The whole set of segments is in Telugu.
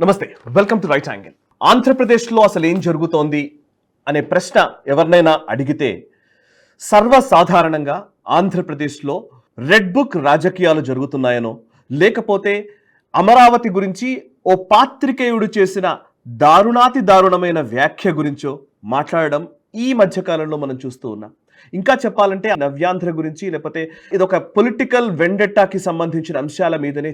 నమస్తే, వెల్కమ్ టు రైట్ యాంగిల్. ఆంధ్రప్రదేశ్లో అసలు ఏం జరుగుతోంది అనే ప్రశ్న ఎవరినైనా అడిగితే సర్వసాధారణంగా ఆంధ్రప్రదేశ్లో రెడ్ బుక్ రాజకీయాలు జరుగుతున్నాయనో, లేకపోతే అమరావతి గురించి ఓ పాత్రికేయుడు చేసిన దారుణాతి దారుణమైన వ్యాఖ్య గురించో మాట్లాడడం ఈ మధ్యకాలంలో మనం చూస్తూ ఉన్నాం. ఇంకా చెప్పాలంటే నవ్యాంధ్ర గురించి, లేకపోతే ఇదొక పొలిటికల్ వెండెట్టాకి సంబంధించిన అంశాల మీదనే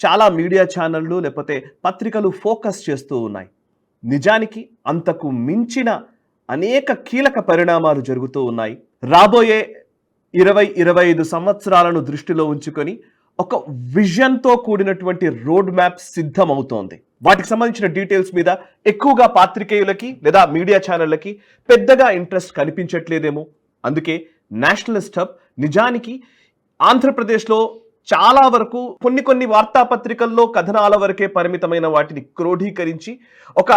చాలా మీడియా ఛానళ్ళు లేకపోతే పత్రికలు ఫోకస్ చేస్తూ ఉన్నాయి. నిజానికి అంతకు మించిన అనేక కీలక పరిణామాలు జరుగుతూ ఉన్నాయి. రాబోయే 20-25 సంవత్సరాలను దృష్టిలో ఉంచుకొని ఒక విజన్తో కూడినటువంటి రోడ్ మ్యాప్ సిద్ధమవుతోంది. వాటికి సంబంధించిన డీటెయిల్స్ మీద ఎక్కువగా పాత్రికేయులకి లేదా మీడియా ఛానళ్ళకి పెద్దగా ఇంట్రెస్ట్ కనిపించట్లేదేమో. అందుకే నేషనలిస్ట్ హబ్ నిజానికి ఆంధ్రప్రదేశ్లో చాలా వరకు కొన్ని వార్తాపత్రికల్లో కథనాల వరకే పరిమితమైన వాటిని క్రోఢీకరించి ఒక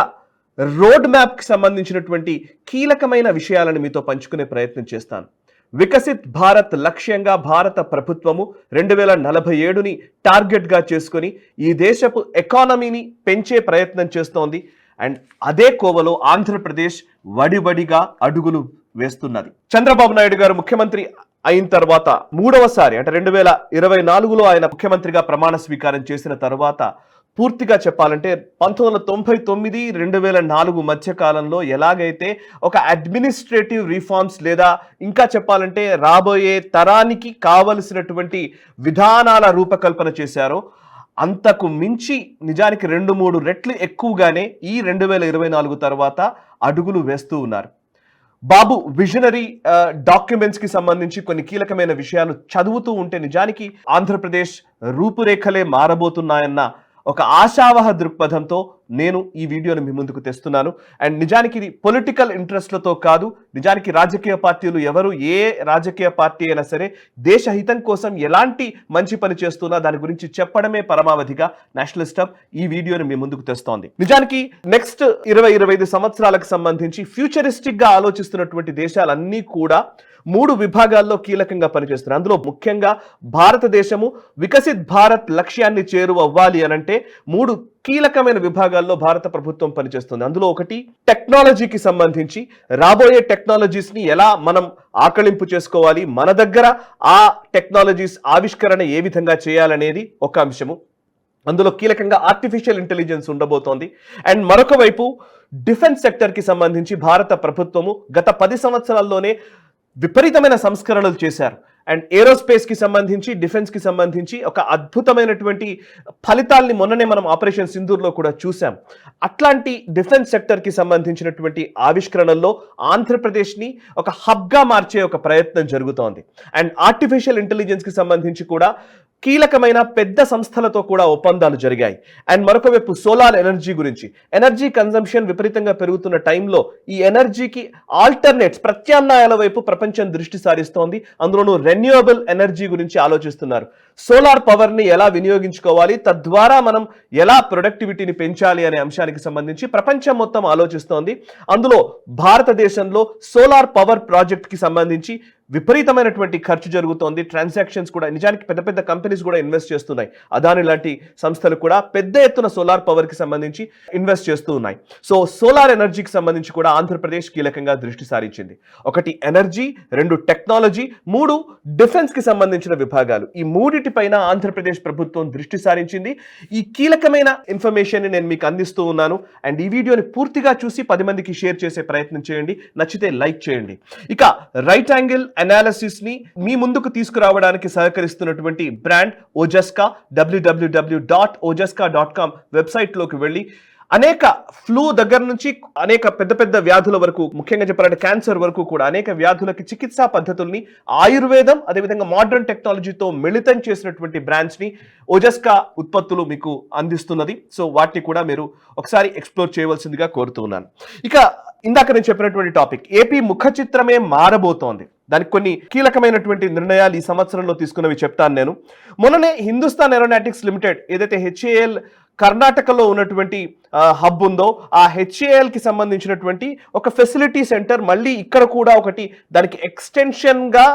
రోడ్ మ్యాప్కి సంబంధించినటువంటి కీలకమైన విషయాలను మీతో పంచుకునే ప్రయత్నం చేస్తాను. వికసిత్ భారత్ లక్ష్యంగా భారత ప్రభుత్వము 2047ని టార్గెట్గా చేసుకొని ఈ దేశపు ఎకానమీని పెంచే ప్రయత్నం చేస్తోంది. అండ్ అదే కోవలో ఆంధ్రప్రదేశ్ వడివడిగా అడుగులు వేస్తున్నది. చంద్రబాబు నాయుడు గారు ముఖ్యమంత్రి అయిన తర్వాత మూడవసారి అంటే 2024లో ఆయన ముఖ్యమంత్రిగా ప్రమాణ స్వీకారం చేసిన తర్వాత పూర్తిగా చెప్పాలంటే 1999-2004 మధ్య కాలంలో ఎలాగైతే ఒక అడ్మినిస్ట్రేటివ్ రిఫార్మ్స్ లేదా ఇంకా చెప్పాలంటే రాబోయే తరానికి కావలసినటువంటి విధానాల రూపకల్పన చేశారో అంతకు మించి నిజానికి 2-3 రెట్లు ఎక్కువగానే ఈ 2024 తర్వాత అడుగులు వేస్తూ ఉన్నారు. బాబు విజనరీ డాక్యుమెంట్స్కి సంబంధించి కొన్ని కీలకమైన విషయాలు చదువుతూ ఉంటే నిజానికి ఆంధ్రప్రదేశ్ రూపురేఖలే మారబోతున్నాయన్న ఒక ఆశావహ దృక్పథంతో నేను ఈ వీడియోని మీ ముందుకు తెస్తున్నాను. అండ్ నిజానికి ఇది పొలిటికల్ ఇంట్రెస్ట్లతో కాదు, నిజానికి రాజకీయ పార్టీలు ఎవరు, ఏ రాజకీయ పార్టీ అయినా సరే దేశ హితం కోసం ఎలాంటి మంచి పని చేస్తున్నా దాని గురించి చెప్పడమే పరమావధిగా నేషనలిస్ట్ హబ్ ఈ వీడియోని మీ ముందుకు తెస్తోంది. నిజానికి నెక్స్ట్ 20-25 సంవత్సరాలకు సంబంధించి ఫ్యూచరిస్టిక్ గా ఆలోచిస్తున్నటువంటి దేశాలన్నీ కూడా 3 విభాగాల్లో కీలకంగా పనిచేస్తున్నారు. అందులో ముఖ్యంగా భారతదేశము వికసిత్ భారత్ లక్ష్యాన్ని చేరువవ్వాలి అనంటే 3 కీలకమైన విభాగాల్లో భారత ప్రభుత్వం పనిచేస్తుంది. అందులో ఒకటి టెక్నాలజీకి సంబంధించి రాబోయే టెక్నాలజీస్ ని ఎలా మనం ఆకళింపు చేసుకోవాలి, మన దగ్గర ఆ టెక్నాలజీస్ ఆవిష్కరణ ఏ విధంగా చేయాలనేది ఒక అంశము. అందులో కీలకంగా ఆర్టిఫిషియల్ ఇంటెలిజెన్స్ ఉండబోతోంది. అండ్ మరొక వైపు డిఫెన్స్ సెక్టర్ కి సంబంధించి భారత ప్రభుత్వము గత 10 సంవత్సరాల్లోనే విపరీతమైన సంస్కరణలు చేశారు. అండ్ ఏరోస్పేస్ కి సంబంధించి, డిఫెన్స్ కి సంబంధించి ఒక అద్భుతమైనటువంటి ఫలితాల్ని మొన్ననే మనం ఆపరేషన్ సింధూర్లో కూడా చూసాం. అట్లాంటి డిఫెన్స్ సెక్టర్ కి సంబంధించినటువంటి ఆవిష్కరణల్లో ఆంధ్రప్రదేశ్ని ఒక హబ్గా మార్చే ఒక ప్రయత్నం జరుగుతోంది. అండ్ ఆర్టిఫిషియల్ ఇంటెలిజెన్స్ కి సంబంధించి కూడా కీలకమైన పెద్ద సంస్థలతో కూడా ఒప్పందాలు జరిగాయి. అండ్ మరొక వైపు సోలార్ ఎనర్జీ గురించి, ఎనర్జీ కన్జంప్షన్ విపరీతంగా పెరుగుతున్న టైంలో ఈ ఎనర్జీకి ఆల్టర్నేట్స్, ప్రత్యామ్నాయాల వైపు ప్రపంచం దృష్టి సారిస్తోంది. అందులోనూ రెన్యూవబుల్ ఎనర్జీ గురించి ఆలోచిస్తున్నారు. సోలార్ పవర్ ని ఎలా వినియోగించుకోవాలి, తద్వారా మనం ఎలా ప్రొడక్టివిటీని పెంచాలి అనే అంశానికి సంబంధించి ప్రపంచం మొత్తం ఆలోచిస్తోంది. అందులో భారతదేశంలో సోలార్ పవర్ ప్రాజెక్ట్ కి సంబంధించి విపరీతమైనటువంటి ఖర్చు జరుగుతోంది. ట్రాన్సాక్షన్స్ కూడా నిజానికి పెద్ద పెద్ద కంపెనీస్ కూడా ఇన్వెస్ట్ చేస్తున్నాయి. అదాని లాంటి సంస్థలు కూడా పెద్ద ఎత్తున సోలార్ పవర్ కి సంబంధించి ఇన్వెస్ట్ చేస్తూ ఉన్నాయి. సో సోలార్ ఎనర్జీకి సంబంధించి కూడా ఆంధ్రప్రదేశ్ కీలకంగా దృష్టి సారించింది. 1 ఎనర్జీ, 2 టెక్నాలజీ, 3 డిఫెన్స్ కి సంబంధించిన విభాగాలు. ఈ 3 ఆంధ్రప్రదేశ్ ప్రభుత్వం దృష్టి సారించింది. ఈ కీలకమైన ఇన్ఫర్మేషన్ నేను మీకు అందిస్తూ ఉన్నాను. అండ్ ఈ వీడియోని పూర్తిగా చూసి 10 మందికి షేర్ చేసే ప్రయత్నం చేయండి. నచ్చితే లైక్ చేయండి. ఇక రైట్ యాంగిల్ అనాలిసిస్ ని మీ ముందుకు తీసుకురావడానికి సహకరిస్తున్నటువంటి బ్రాండ్ ఓజస్కా. www.ojaska.com వెబ్సైట్ లోకి వెళ్ళి అనేక ఫ్లూ దగ్గర నుంచి అనేక పెద్ద వ్యాధుల వరకు, ముఖ్యంగా చెప్పాలంటే క్యాన్సర్ వరకు కూడా అనేక వ్యాధులకి చికిత్సా పద్ధతుల్ని ఆయుర్వేదం అదేవిధంగా మోడర్న్ టెక్నాలజీతో మిళితం చేసినటువంటి బ్రాండ్స్ ని ఓజస్కా ఉత్పత్తులు మీకు అందిస్తున్నది. సో వాటిని కూడా మీరు ఒకసారి ఎక్స్ప్లోర్ చేయవలసిందిగా కోరుతున్నాను. ఇక ఇందాక నేను చెప్పినటువంటి టాపిక్, ఏపీ ముఖ చిత్రమే మారబోతోంది. దానికి కొన్ని కీలకమైనటువంటి నిర్ణయాలు ఈ సంవత్సరంలో తీసుకున్నవి చెప్తాను నేను. మొన్ననే హిందుస్థాన్ ఏరోనాటిక్స్ లిమిటెడ్ ఏదైతే హెచ్ఏఎల్ కర్ణాటకలో ఉన్నటువంటి హబ్ ఉందో ఆ హెచ్ఏఎల్ కి సంబంధించినటువంటి ఒక ఫెసిలిటీ సెంటర్ మళ్ళీ ఇక్కడ కూడా ఒకటి దానికి ఎక్స్టెన్షన్ గా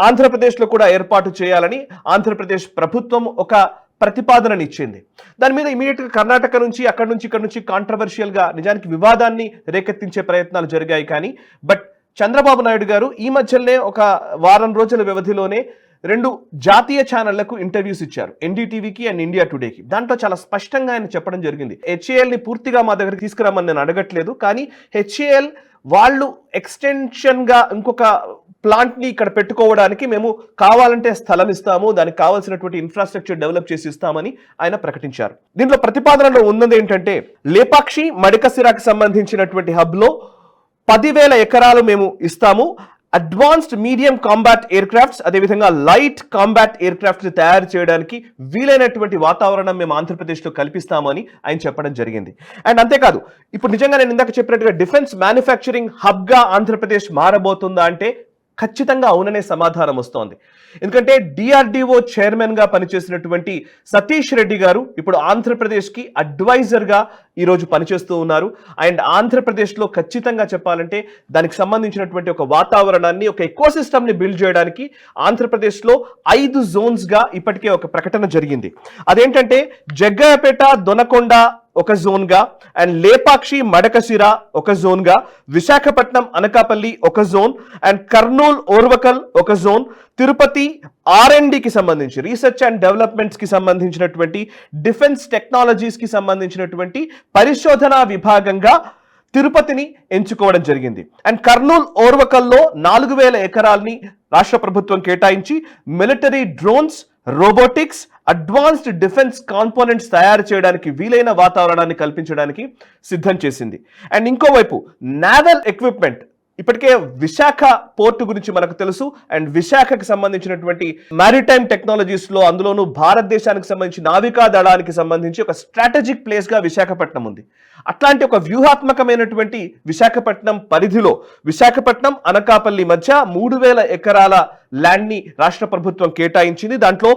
ఆంధ్రప్రదేశ్లో కూడా ఏర్పాటు చేయాలని ఆంధ్రప్రదేశ్ ప్రభుత్వం ఒక ప్రతిపాదనని ఇచ్చింది. దాని మీద ఇమీడియట్గా కర్ణాటక నుంచి ఇక్కడ నుంచి కాంట్రవర్షియల్గా నిజానికి వివాదాన్ని రేకెత్తించే ప్రయత్నాలు జరిగాయి. కానీ చంద్రబాబు నాయుడు గారు ఈ మధ్యలోనే ఒక వారం రోజుల వ్యవధిలోనే 2 జాతీయ ఛానళ్లకు ఇంటర్వ్యూస్ ఇచ్చారు, ఎన్డీటీవీకి అండ్ ఇండియా టుడేకి. దాంట్లో చాలా స్పష్టంగా ఆయన చెప్పడం జరిగింది, హెచ్ఏఎల్ని పూర్తిగా మా దగ్గరికి తీసుకురామని నేను అడగట్లేదు, కానీ హెచ్ఏఎల్ వాళ్ళు ఎక్స్టెన్షన్గా ఇంకొక ప్లాంట్ని ఇక్కడ పెట్టుకోవడానికి మేము కావాలంటే స్థలం ఇస్తాము, దానికి కావాల్సినటువంటి ఇన్ఫ్రాస్ట్రక్చర్ డెవలప్ చేసి ఇస్తామని ఆయన ప్రకటించారు. దీంట్లో ప్రతిపాదనలో ఉన్నది ఏంటంటే లేపాక్షి మడకసిరాకి సంబంధించినటువంటి హబ్లో 10,000 ఎకరాలు మేము ఇస్తాము, అడ్వాన్స్డ్ మీడియం కాంబాట్ ఎయిర్ క్రాఫ్ట్స్ అదేవిధంగా లైట్ కాంబాట్ ఎయిర్ క్రాఫ్ట్స్ తయారు చేయడానికి వీలైనటువంటి వాతావరణం మేము ఆంధ్రప్రదేశ్లో కల్పిస్తామని ఆయన చెప్పడం జరిగింది. అండ్ అంతేకాదు, ఇప్పుడు నిజంగా నేను ఇందాక చెప్పినట్టుగా డిఫెన్స్ మ్యానుఫ్యాక్చరింగ్ హబ్గా ఆంధ్రప్రదేశ్ మారబోతుందా అంటే ఖచ్చితంగా అవుననే సమాధానం వస్తోంది. ఎందుకంటే డిఆర్డిఓ చైర్మన్గా పనిచేసినటువంటి సతీష్ రెడ్డి గారు ఇప్పుడు ఆంధ్రప్రదేశ్కి అడ్వైజర్గా ఈరోజు పనిచేస్తూ ఉన్నారు. అండ్ ఆంధ్రప్రదేశ్లో ఖచ్చితంగా చెప్పాలంటే దానికి సంబంధించినటువంటి ఒక వాతావరణాన్ని, ఒక ఎకోసిస్టమ్ని బిల్డ్ చేయడానికి ఆంధ్రప్రదేశ్లో 5 జోన్స్గా ఇప్పటికే ఒక ప్రకటన జరిగింది. అదేంటంటే జగ్గయ్యపేట దొనకొండ ఒక జోన్గా, అండ్ లేపాక్షి మడకశిర ఒక జోన్గా, విశాఖపట్నం అనకాపల్లి ఒక జోన్, అండ్ కర్నూలు ఓర్వకల్ ఒక జోన్, తిరుపతి R&Dకి సంబంధించి రీసెర్చ్ అండ్ డెవలప్మెంట్స్కి సంబంధించినటువంటి డిఫెన్స్ టెక్నాలజీస్కి సంబంధించినటువంటి పరిశోధనా విభాగంగా తిరుపతిని ఎంచుకోవడం జరిగింది. అండ్ కర్నూలు ఓర్వకల్లో 4,000 ఎకరాల్ని రాష్ట్ర ప్రభుత్వం కేటాయించి military drones, robotics, advanced defence components తయారు చేయడానికి వీలైన వాతావరణాన్ని కల్పించడానికి సిద్ధం చేసింది. అండ్ ఇంకోవైపు నావల్ ఎక్విప్మెంట్, ఇప్పటికే విశాఖ పోర్టు గురించి మనకు తెలుసు. అండ్ విశాఖకు సంబంధించినటువంటి మారిటైమ్ టెక్నాలజీస్లో అందులోనూ భారతదేశానికి సంబంధించి నావికా దళానికి సంబంధించి ఒక స్ట్రాటజిక్ ప్లేస్గా విశాఖపట్నం ఉంది. అట్లాంటి ఒక వ్యూహాత్మకమైనటువంటి విశాఖపట్నం పరిధిలో విశాఖపట్నం అనకాపల్లి మధ్య 3,000 ఎకరాల ల్యాండ్ని రాష్ట్ర ప్రభుత్వం కేటాయించింది. దాంట్లో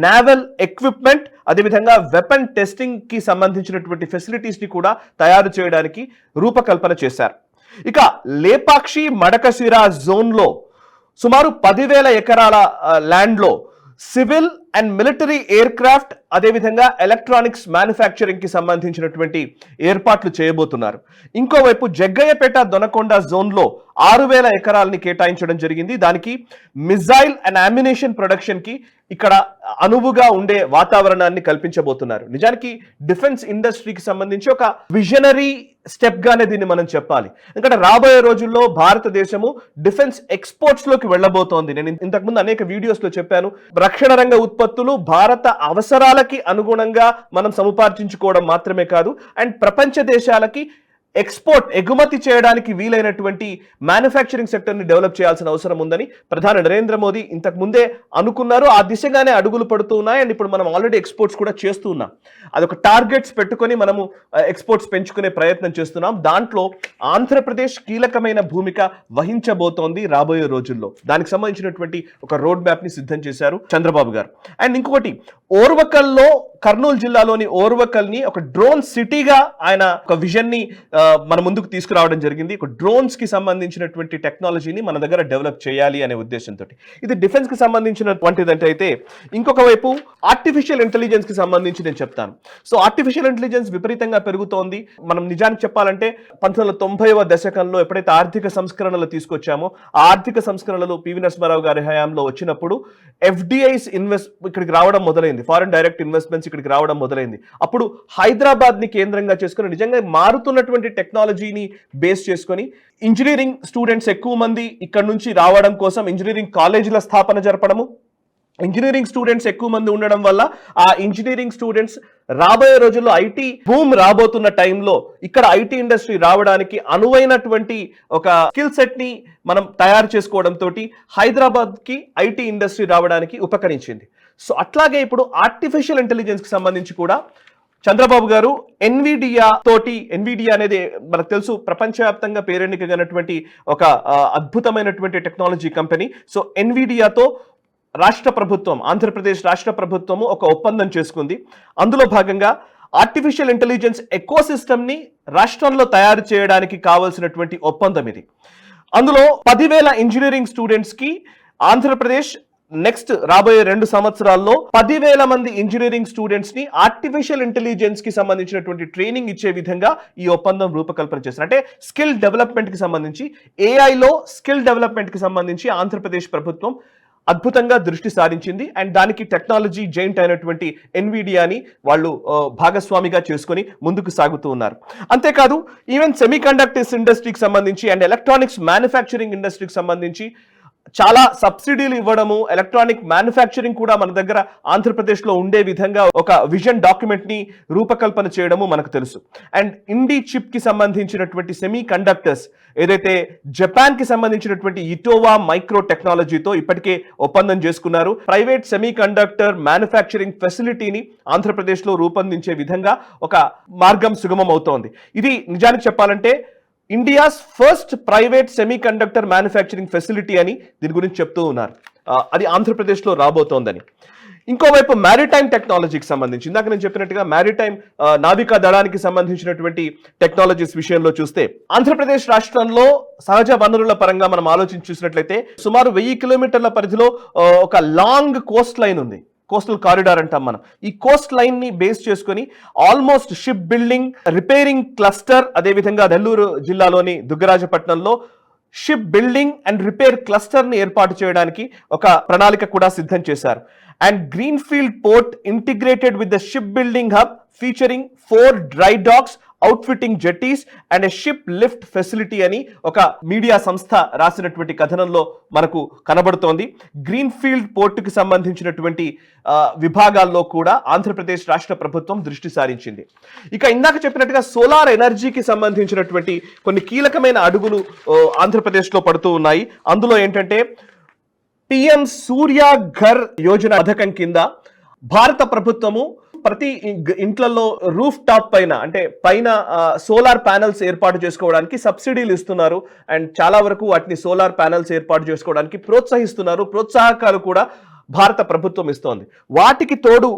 నావల్ ఎక్విప్మెంట్ అదేవిధంగా వెపన్ టెస్టింగ్కి సంబంధించినటువంటి ఫెసిలిటీస్ని కూడా తయారు చేయడానికి రూపకల్పన చేశారు. ఇక లేపాక్షి మడకశిర జోన్లో సుమారు 10,000 ఎకరాల ల్యాండ్లో civil and military air craft అదేవిధంగా ఎలక్ట్రానిక్స్ మ్యానుఫ్యాక్చరింగ్ కి సంబంధించినటువంటి ఏర్పాట్లు చేయబోతున్నారు. ఇంకోవైపు జగ్గయ్యపేట దొనకొండ జోన్లో 6,000 ఎకరాలని కేటాయించడం జరిగింది. దానికి మిజైల్ అండ్ అమ్యునిషన్ ప్రొడక్షన్ కి ఇక్కడ అనువుగా ఉండే వాతావరణాన్ని కల్పించబోతున్నారు. నిజానికి డిఫెన్స్ ఇండస్ట్రీకి సంబంధించి ఒక విజనరీ స్టెప్ గానే దీన్ని మనం చెప్పాలి. ఎందుకంటే రాబోయే రోజుల్లో భారతదేశము డిఫెన్స్ ఎక్స్పోర్ట్స్ లోకి వెళ్ళబోతోంది. నేను ఇంతకుముందు అనేక వీడియోస్ లో చెప్పాను, రక్షణ రంగ ఉత్పత్తులు భారత అవసరాలకి అనుగుణంగా మనం సముపార్జించుకోవడం మాత్రమే కాదు, అండ్ ప్రపంచ దేశాలకి ఎగుమతి చేయడానికి వీలైనటువంటి మ్యానుఫ్యాక్చరింగ్ సెక్టర్ని డెవలప్ చేయాల్సిన అవసరం ఉందని ప్రధాని నరేంద్ర మోదీ ఇంతకు ముందే అనుకున్నారు. ఆ దిశగానే అడుగులు పడుతూ ఉన్నాయి. అండ్ ఇప్పుడు మనం ఆల్రెడీ ఎక్స్పోర్ట్స్ కూడా చేస్తూ ఉన్నాం. అదొక టార్గెట్స్ పెట్టుకొని మనము ఎక్స్పోర్ట్స్ పెంచుకునే ప్రయత్నం చేస్తున్నాం. దాంట్లో ఆంధ్రప్రదేశ్ కీలకమైన భూమిక వహించబోతోంది రాబోయే రోజుల్లో. దానికి సంబంధించినటువంటి ఒక రోడ్ మ్యాప్ ని సిద్ధం చేశారు చంద్రబాబు గారు. అండ్ ఇంకొకటి, ఓర్వకల్లో, కర్నూలు జిల్లాలోని ఓర్వకల్ ని ఒక డ్రోన్ సిటీగా ఆయన ఒక విజన్ ని మన ముందుకు తీసుకురావడం జరిగింది. ఒక డ్రోన్స్ కి సంబంధించినటువంటి టెక్నాలజీని మన దగ్గర డెవలప్ చేయాలి అనే ఉద్దేశంతో. ఇది డిఫెన్స్ కి సంబంధించినటువంటిదంటే అయితే, ఇంకొక వైపు ఆర్టిఫిషియల్ ఇంటెలిజెన్స్ కి సంబంధించి నేను చెప్తాను. సో ఆర్టిఫిషియల్ ఇంటెలిజెన్స్ విపరీతంగా పెరుగుతోంది. మనం నిజానికి చెప్పాలంటే 1990వ దశకంలో ఎప్పుడైతే ఆర్థిక సంస్కరణలు తీసుకొచ్చామో, ఆ ఆర్థిక సంస్కరణలు పివి నరసింహారావు గారి హయాంలో వచ్చినప్పుడు ఎఫ్డిఐస్ ఇక్కడికి రావడం మొదలైంది. ఫారెన్ డైరెక్ట్ ఇన్వెస్ట్మెంట్స్ ఇక్కడికి రావడం మొదలైంది. అప్పుడు హైదరాబాద్ ని కేంద్రంగా చేసుకుని నిజంగా మారుతున్నటువంటి టెక్నాలజీని బేస్ చేసుకొని ఇంజనీరింగ్ స్టూడెంట్స్ ఎక్కువ మంది ఇక్కడ నుంచి రావడం కోసం ఇంజనీరింగ్ కాలేజీల స్థాపన జరపడము, ఇంజనీరింగ్ స్టూడెంట్స్ ఎక్కువ మంది ఉండడం వల్ల ఆ ఇంజనీరింగ్ స్టూడెంట్స్ రాబోయే రోజుల్లో ఐటీ బూమ్ రాబోతున్న టైంలో ఇక్కడ ఐటీ ఇండస్ట్రీ రావడానికి అనువైనటువంటి ఒక స్కిల్ సెట్ ని మనం తయారు చేసుకోవడంతో హైదరాబాద్ కి ఐటీ ఇండస్ట్రీ రావడానికి ఉపకరించింది. సో అట్లాగే ఇప్పుడు ఆర్టిఫిషియల్ ఇంటెలిజెన్స్ కి సంబంధించి కూడా చంద్రబాబు గారు ఎన్విడియా అనేది మనకు తెలుసు, ప్రపంచవ్యాప్తంగా పేరెన్నికైనటువంటి ఒక అద్భుతమైనటువంటి టెక్నాలజీ కంపెనీ. సో ఎన్విడియాతో రాష్ట్ర ప్రభుత్వం, ఆంధ్రప్రదేశ్ రాష్ట్ర ప్రభుత్వము ఒక ఒప్పందం చేసుకుంది. అందులో భాగంగా ఆర్టిఫిషియల్ ఇంటెలిజెన్స్ ఎకోసిస్టమ్ని రాష్ట్రంలో తయారు చేయడానికి కావాల్సినటువంటి ఒప్పందం ఇది. అందులో 10,000 ఇంజనీరింగ్ స్టూడెంట్స్కి ఆంధ్రప్రదేశ్ నెక్స్ట్ రాబోయే 2 సంవత్సరాల్లో 10,000 మంది ఇంజనీరింగ్ స్టూడెంట్స్ ని ఆర్టిఫిషియల్ ఇంటెలిజెన్స్ కి సంబంధించినటువంటి ట్రైనింగ్ ఇచ్చే విధంగా ఈ ఒప్పందం రూపకల్పన చేస్తారు. అంటే స్కిల్ డెవలప్మెంట్ కి సంబంధించి, ఏఐలో స్కిల్ డెవలప్మెంట్ కి సంబంధించి ఆంధ్రప్రదేశ్ ప్రభుత్వం అద్భుతంగా దృష్టి సారించింది. అండ్ దానికి టెక్నాలజీ జైంట్ అయినటువంటి ఎన్విడియాని వాళ్ళు భాగస్వామిగా చేసుకొని ముందుకు సాగుతూ ఉన్నారు. అంతేకాదు ఈవెన్ సెమీ కండక్టర్స్ ఇండస్ట్రీకి సంబంధించి అండ్ ఎలక్ట్రానిక్స్ మ్యానుఫ్యాక్చరింగ్ ఇండస్ట్రీకి సంబంధించి చాలా సబ్సిడీలు ఇవ్వడము, ఎలక్ట్రానిక్ మ్యానుఫ్యాక్చరింగ్ కూడా మన దగ్గర ఆంధ్రప్రదేశ్లో ఉండే విధంగా ఒక విజన్ డాక్యుమెంట్ ని రూపకల్పన చేయడము మనకు తెలుసు. అండ్ ఇండి చిప్ కి సంబంధించినటువంటి సెమీ కండక్టర్స్ ఏదైతే జపాన్ కి సంబంధించినటువంటి ఇటోవా మైక్రో టెక్నాలజీతో ఇప్పటికే ఒప్పందం చేసుకున్నారు. ప్రైవేట్ సెమీ కండక్టర్ మ్యానుఫ్యాక్చరింగ్ ఫెసిలిటీని ఆంధ్రప్రదేశ్లో రూపొందించే విధంగా ఒక మార్గం సుగమం అవుతోంది. ఇది నిజానికి చెప్పాలంటే India's first private semi conductor manufacturing facility అని దీని గురించి చెప్తూ ఉన్నారు. అది ఆంధ్రప్రదేశ్లో రాబోతోందని. ఇంకోవైపు మ్యారిటైమ్ టెక్నాలజీకి సంబంధించి ఇందాక నేను చెప్పినట్టుగా మ్యారిటైమ్ నావికా దళానికి సంబంధించినటువంటి టెక్నాలజీస్ విషయంలో చూస్తే ఆంధ్రప్రదేశ్ రాష్ట్రంలో సహజ వనరుల పరంగా మనం ఆలోచించి చూసినట్లయితే సుమారు 1000 కిలోమీటర్ల పరిధిలో ఒక లాంగ్ కోస్ట్ లైన్ ఉంది. కోస్టల్ కారిడార్ అంటాం మనం. ఈ కోస్ట్ లైన్ ని బేస్ చేసుకొని almost ship building, repairing cluster, అదేవిధంగా నెల్లూరు జిల్లాలోని దుగ్గరాజపట్నంలో ship building and repair cluster ని ఏర్పాటు చేయడానికి ఒక ప్రణాళిక కూడా సిద్ధం చేశారు. And greenfield port integrated with the ship building hub featuring 4 dry docks, outfitting jetties and a ship lift facility అని ఒక మీడియా సంస్థ రాసినటువంటి కథనంలో మనకు కనబడుతోంది. గ్రీన్ఫీల్డ్ పోర్టుకి సంబంధించినటువంటి విభాగాల్లో కూడా ఆంధ్రప్రదేశ్ రాష్ట్ర ప్రభుత్వం దృష్టి సారించింది. ఇక ఇందాక చెప్పినట్టుగా సోలార్ ఎనర్జీకి సంబంధించినటువంటి కొన్ని కీలకమైన అడుగులు ఆంధ్రప్రదేశ్లో పడుతూ ఉన్నాయి. అందులో ఏంటంటే పిఎం సూర్య ఘర్ యోజన పథకం కింద భారత ప్రభుత్వము ప్రతి ఇంట్లలో రూఫ్ టాప్ పైన అంటే పైన సోలార్ ప్యానెల్స్ ఏర్పాటు చేసుకోవడానికి సబ్సిడీలు ఇస్తున్నారు. అండ్ చాలా వరకు వాటిని సోలార్ ప్యానెల్స్ ఏర్పాటు చేసుకోవడానికి ప్రోత్సహిస్తున్నారు. ప్రోత్సాహకాలు కూడా భారత ప్రభుత్వం ఇస్తోంది. వాటికి తోడు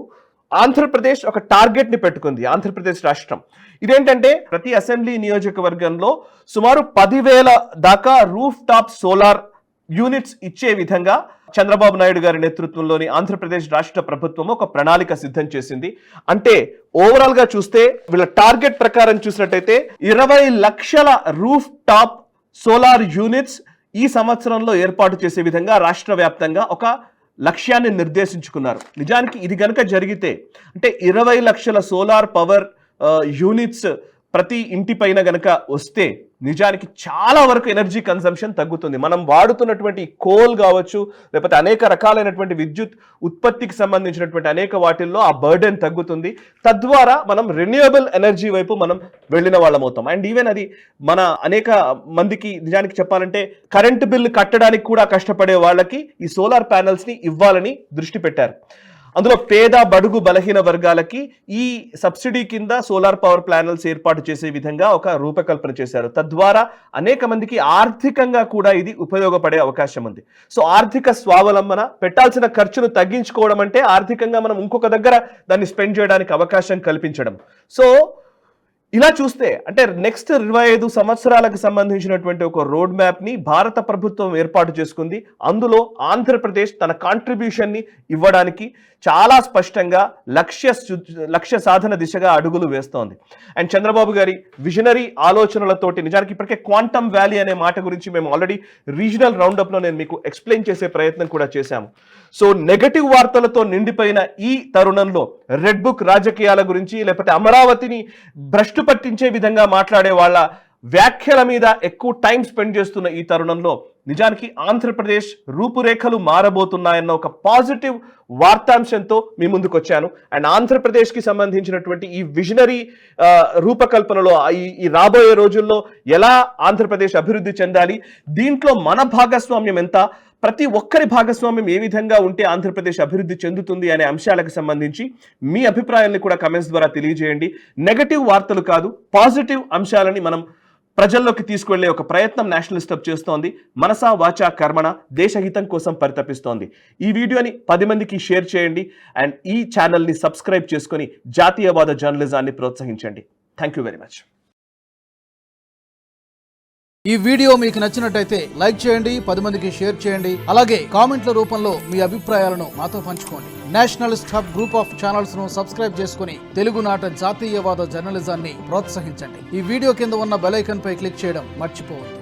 ఆంధ్రప్రదేశ్ ఒక టార్గెట్ ని పెట్టుకుంది. ఆంధ్రప్రదేశ్ రాష్ట్రం ఇదేంటంటే ప్రతి అసెంబ్లీ నియోజకవర్గంలో సుమారు 10,000 దాకా రూఫ్ టాప్ సోలార్ యూనిట్స్ ఇచ్చే విధంగా చంద్రబాబు నాయుడు గారి నేతృత్వంలోని ఆంధ్రప్రదేశ్ రాష్ట్ర ప్రభుత్వం ఒక ప్రణాళిక సిద్ధం చేసింది. అంటే ఓవరాల్ గా చూస్తే వీళ్ళ టార్గెట్ ప్రకారం చూసినట్టయితే 20 లక్షల రూఫ్ టాప్ సోలార్ యూనిట్స్ ఈ సంవత్సరంలో ఏర్పాటు చేసే విధంగా రాష్ట్ర వ్యాప్తంగా ఒక లక్ష్యాన్ని నిర్దేశించుకున్నారు. నిజానికి ఇది గనక జరిగితే అంటే 20 లక్షల సోలార్ పవర్ యూనిట్స్ ప్రతి ఇంటి పైన గనక వస్తే నిజానికి చాలా వరకు ఎనర్జీ కన్సంప్షన్ తగ్గుతుంది. మనం వాడుతున్నటువంటి కోల్ కావచ్చు, లేకపోతే అనేక రకాలైనటువంటి విద్యుత్ ఉత్పత్తికి సంబంధించినటువంటి అనేక వాటిల్లో ఆ బర్డెన్ తగ్గుతుంది. తద్వారా మనం రెన్యూవబుల్ ఎనర్జీ వైపు మనం వెళ్ళిన వాళ్ళం అవుతాం. అండ్ ఈవెన్ అది మన అనేక మందికి నిజానికి చెప్పాలంటే కరెంటు బిల్లు కట్టడానికి కూడా కష్టపడే వాళ్ళకి ఈ సోలార్ ప్యానెల్స్ ని ఇవ్వాలని దృష్టి పెట్టారు. అందులో పేద బడుగు బలహీన వర్గాలకి ఈ సబ్సిడీ కింద సోలార్ పవర్ ప్యానెల్స్ ఏర్పాటు చేసే విధంగా ఒక రూపకల్పన చేశారు. తద్వారా అనేక మందికి ఆర్థికంగా కూడా ఇది ఉపయోగపడే అవకాశం ఉంది. సో ఆర్థిక స్వావలంబన, పెట్టాల్సిన ఖర్చును తగ్గించుకోవడం అంటే ఆర్థికంగా మనం ఇంకొక దగ్గర దాన్ని స్పెండ్ చేయడానికి అవకాశం కల్పించడం. సో ఇలా చూస్తే అంటే నెక్స్ట్ 25 సంవత్సరాలకు సంబంధించినటువంటి ఒక రోడ్ మ్యాప్ ని భారత ప్రభుత్వం ఏర్పాటు చేసుకుంది. అందులో ఆంధ్రప్రదేశ్ తన కాంట్రిబ్యూషన్ ని ఇవ్వడానికి చాలా స్పష్టంగా లక్ష్య సాధన దిశగా అడుగులు వేస్తోంది. అండ్ చంద్రబాబు గారి విజనరీ ఆలోచనలతోటి నిజానికి ఇప్పటికే క్వాంటమ్ వ్యాలీ అనే మాట గురించి మేము ఆల్రెడీ రీజనల్ రౌండప్ లో నేను మీకు ఎక్స్ప్లెయిన్ చేసే ప్రయత్నం కూడా చేశాము. సో నెగటివ్ వార్తలతో నిండిపోయిన ఈ తరుణంలో రెడ్ బుక్ రాజకీయాల గురించి లేకపోతే అమరావతిని భ్రష్టు పట్టించే విధంగా మాట్లాడే వాళ్ళ వ్యాఖ్యల మీద ఎక్కువ టైం స్పెండ్ చేస్తున్న ఈ తరుణంలో నిజానికి ఆంధ్రప్రదేశ్ రూపురేఖలు మారబోతున్నాయన్న ఒక పాజిటివ్ వార్తాంశంతో మీ ముందుకు వచ్చాను. అండ్ ఆంధ్రప్రదేశ్కి సంబంధించినటువంటి ఈ విజనరీ రూపకల్పనలో ఈ రాబోయే రోజుల్లో ఎలా ఆంధ్రప్రదేశ్ అభివృద్ధి చెందాలి, దీంట్లో మన భాగస్వామ్యం ఎంత, ప్రతి ఒక్కరి భాగస్వామ్యం ఏ విధంగా ఉంటే ఆంధ్రప్రదేశ్ అభివృద్ధి చెందుతుంది అనే అంశాలకు సంబంధించి మీ అభిప్రాయాన్ని కూడా కమెంట్స్ ద్వారా తెలియజేయండి. నెగటివ్ వార్తలు కాదు, పాజిటివ్ అంశాలని మనం ప్రజల్లోకి తీసుకువెళ్లే ఒక ప్రయత్నం నేషనలిస్ట్ హబ్ చేస్తోంది. మనసా వాచా కర్మణ దేశహితం కోసం పరితపిస్తోంది. ఈ వీడియోని 10 మందికి షేర్ చేయండి. అండ్ ఈ ఛానల్ని సబ్స్క్రైబ్ చేసుకొని జాతీయవాద జర్నలిజాన్ని ప్రోత్సహించండి. Thank you very much. ఈ వీడియో మీకు నచ్చినట్టయితే లైక్ చేయండి, 10 మందికి షేర్ చేయండి. అలాగే కామెంట్ల రూపంలో మీ అభిప్రాయాలను మాతో పంచుకోండి. Nationalist hub group of channels ను సబ్స్క్రైబ్ చేసుకుని తెలుగునాట జాతీయవాద జర్నలిజాన్ని ప్రోత్సహించండి. ఈ వీడియో కింద ఉన్న బెల్ ఐకాన్ పై క్లిక్ చేయడం మర్చిపోవద్దు.